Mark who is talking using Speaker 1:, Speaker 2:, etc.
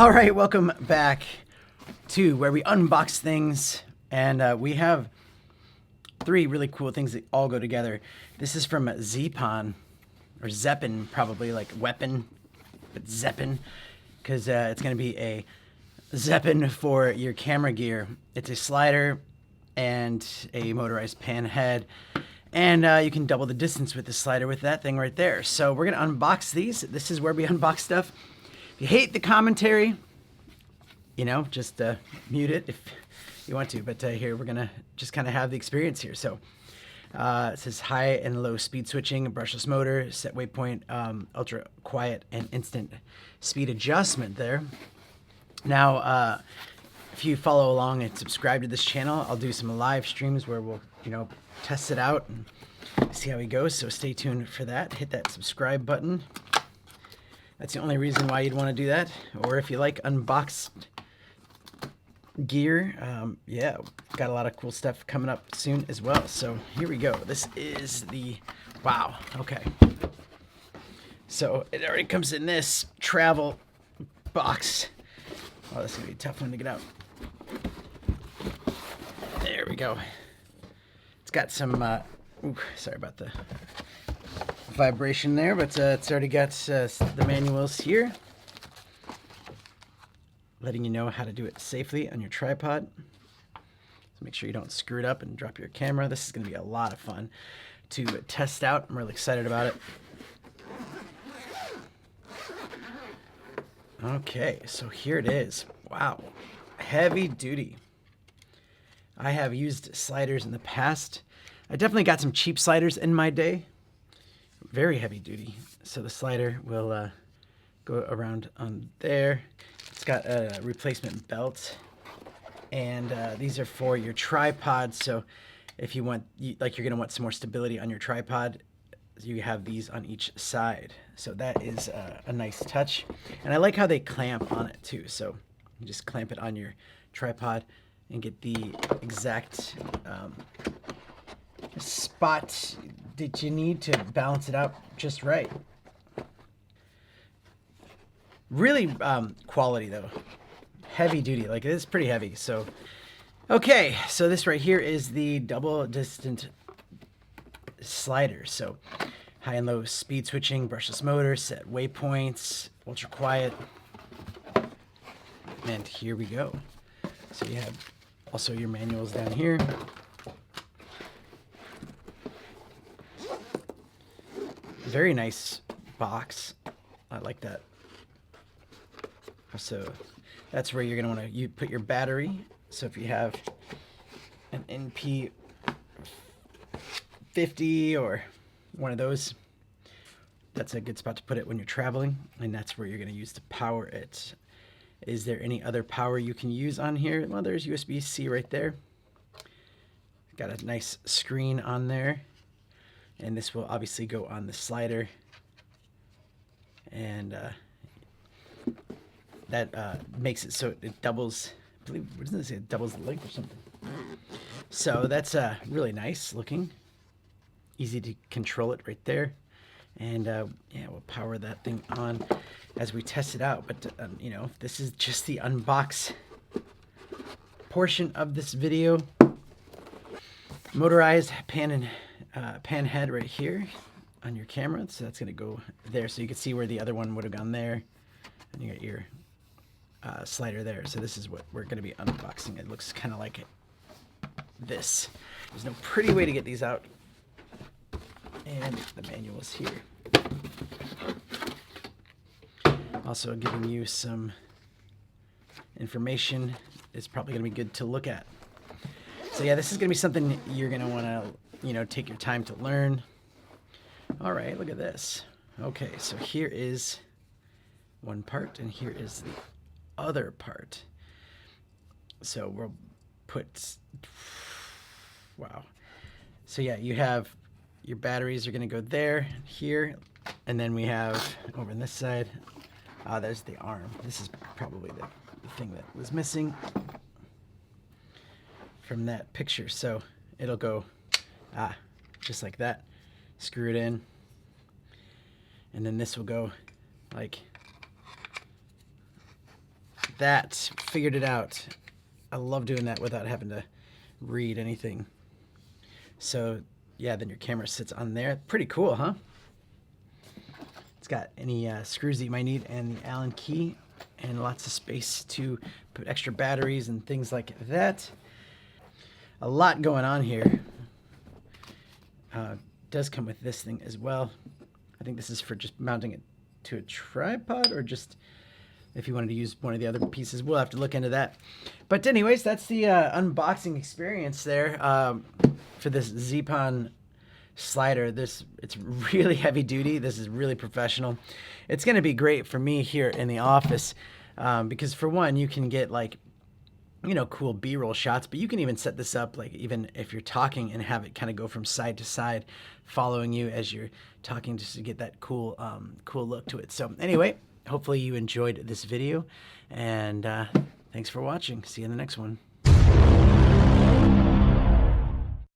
Speaker 1: All right, welcome back to where we unbox things, and we have three really cool things that all go together. This is from Zeapon, or Zeapon probably, like weapon, but Zeapon, because it's going to be a Zeapon for your camera gear. It's a slider and a motorized pan head, and you can double the distance with the slider with that thing right there. So we're going to unbox these. This is where we unbox stuff. If you hate the commentary, you know, just mute it if you want to. But here we're going to just kind of have the experience here. So it says high and low speed switching, brushless motor, set waypoint, ultra quiet, and instant speed adjustment there. Now, if you follow along and subscribe to this channel, I'll do some live streams where we'll, you know, test it out and see how he goes. So stay tuned for that. Hit that subscribe button. That's the only reason why you'd want to do that. Or if you like unboxed gear, yeah, got a lot of cool stuff coming up soon as well. So here we go. This is the, wow, okay. So it already comes in this travel box. Oh, this is going to be a tough one to get out. There we go. It's got some, ooh, sorry about the vibration there, but it's already got the manuals here, letting you know how to do it safely on your tripod. So make sure you don't screw it up and drop your camera. This is going to be a lot of fun to test out. I'm really excited about it. Okay, so here it is. Wow, heavy duty. I have used sliders in the past. I definitely got some cheap sliders in my day. Very heavy duty. So the slider will go around on there. It's got a replacement belt, and these are for your tripod. So if you want, like you're gonna want some more stability on your tripod, you have these on each side. So that is a nice touch. And I like how they clamp on it too. So you just clamp it on your tripod and get the exact spot that you need to balance it out just right. Really quality though. Heavy duty, like it is pretty heavy. So, okay, so this right here is the double distant slider. So high and low speed switching, brushless motor, set waypoints, ultra quiet. And here we go. So you have also your manuals down here. Very nice box. I like that. So that's where you're going to want to put your battery. So if you have an NP50 or one of those, that's a good spot to put it when you're traveling, and that's where you're going to use to power it. Is there any other power you can use on here? Well, there's USB-C right there. Got a nice screen on there, and this will obviously go on the slider, and that makes it so it doubles, I believe, what does it say? It doubles the length or something. So that's really nice looking. Easy to control it right there. And yeah, we'll power that thing on as we test it out. But, you know, this is just the unbox portion of this video. Motorized pan head right here on your camera. So that's going to go there. So you can see where the other one would have gone there. And you got your slider there. So this is what we're going to be unboxing. It looks kind of like this. There's no pretty way to get these out. And the manual's here. Also giving you some information. It's probably going to be good to look at. So yeah, this is going to be something you're going to want to, you know, take your time to learn. All right, look at this. Okay, so here is one part, and here is the other part. So we'll put, wow. So yeah, you have your batteries are going to go there, here, and then we have over on this side, there's the arm. This is probably the thing that was missing from that picture. So it'll go just like that. Screw it in, and then this will go like that. Figured it out. I love doing that without having to read anything. So yeah, then your camera sits on there. Pretty cool, huh? It's got any screws that you might need and the Allen key and lots of space to put extra batteries and things like that. A lot going on here. Does come with this thing as well. I think this is for just mounting it to a tripod, or just if you wanted to use one of the other pieces. We'll have to look into that. But anyways, that's the unboxing experience there for this Zeapon slider. It's really heavy duty. This is really professional. It's going to be great for me here in the office because for one, you can get like, you know, cool B-roll shots, but you can even set this up like even if you're talking and have it kind of go from side to side, following you as you're talking, just to get that cool cool look to it. So anyway, hopefully you enjoyed this video, and thanks for watching. See you in the next one.